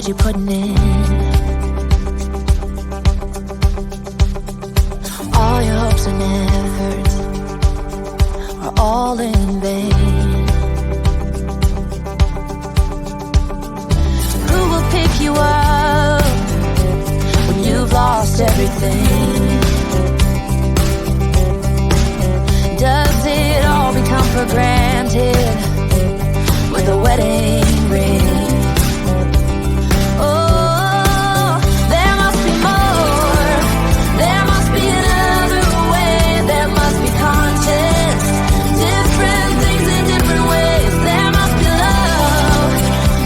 you're putting in. All your hopes and efforts are all in vain. Who will pick you up when you've lost everything? Does it all become for granted with a wedding ring? Oh, there must be more. There must be another way. There must be conscience. Different things in different ways. There must be love.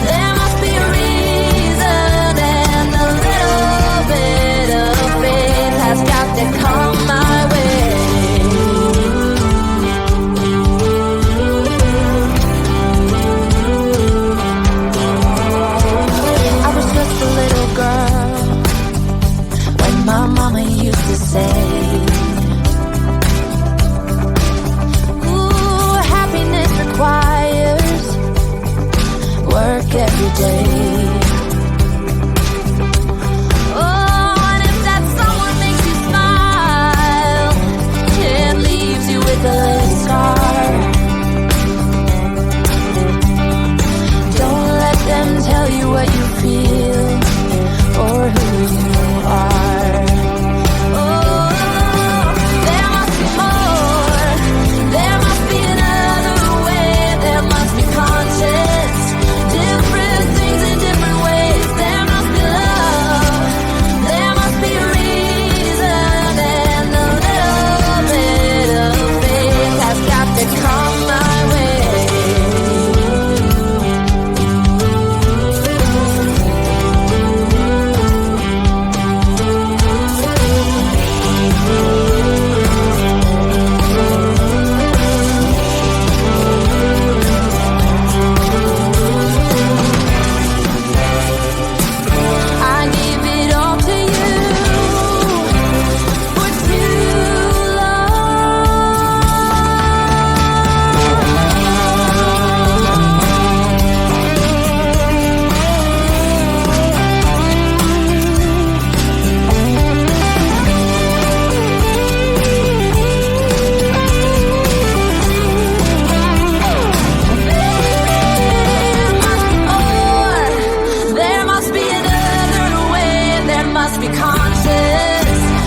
There must be a reason. And a little bit of faith has got to come my way. My mama used to say, ooh, happiness requires work every day. Oh, and if that someone makes you smile, it leaves you with a scar. Don't let them tell you what you feel or who you are.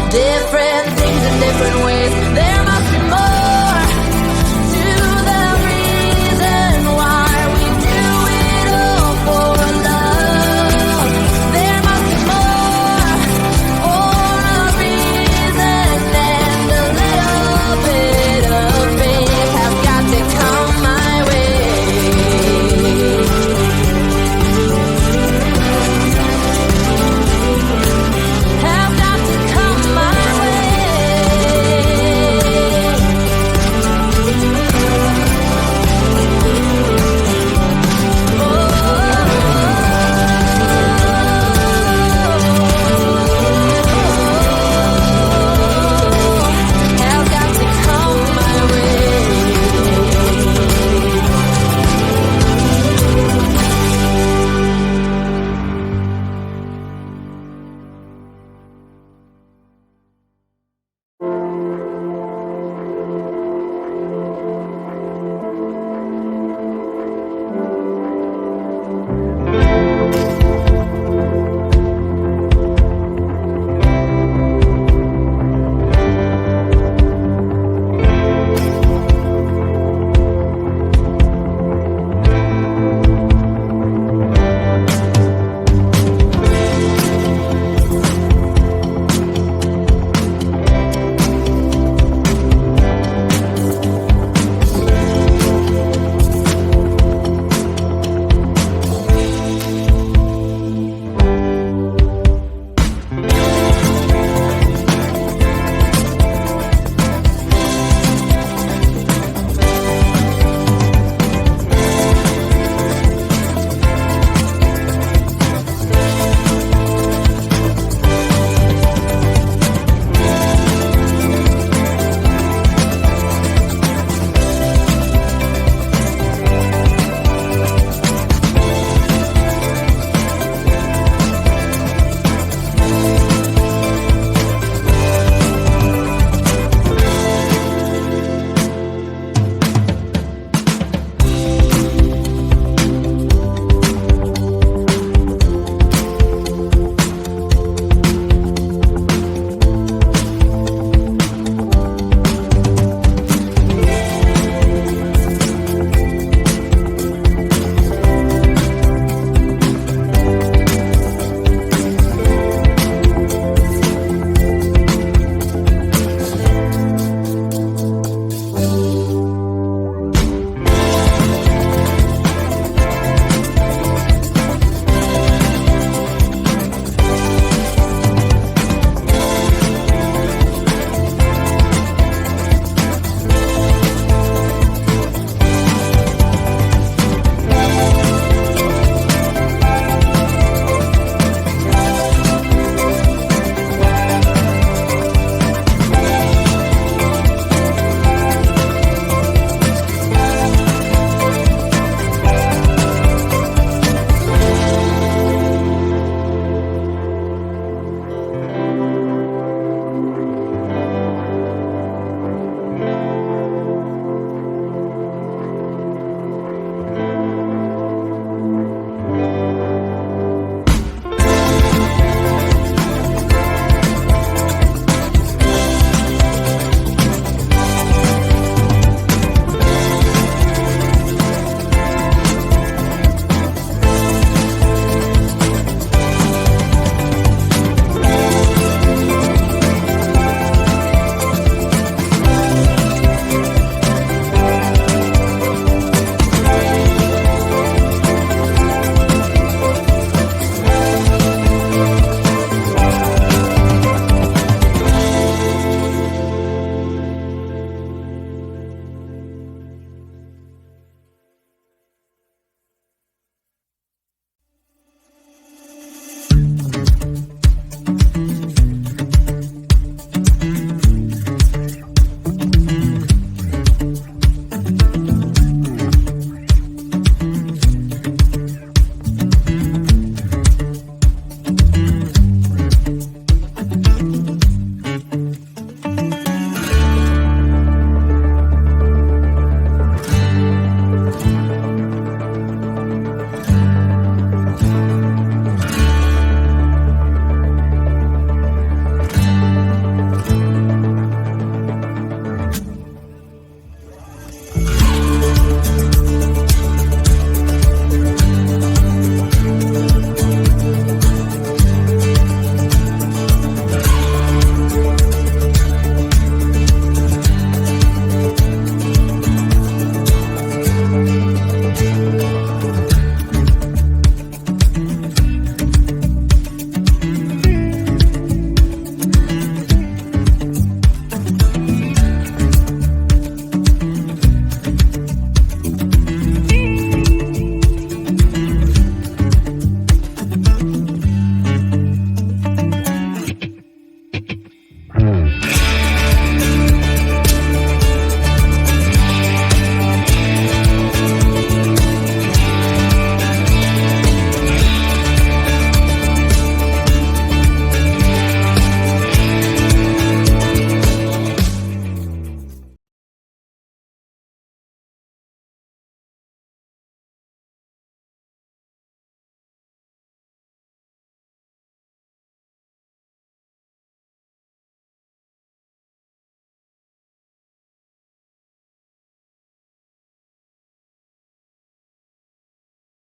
Different things in different ways.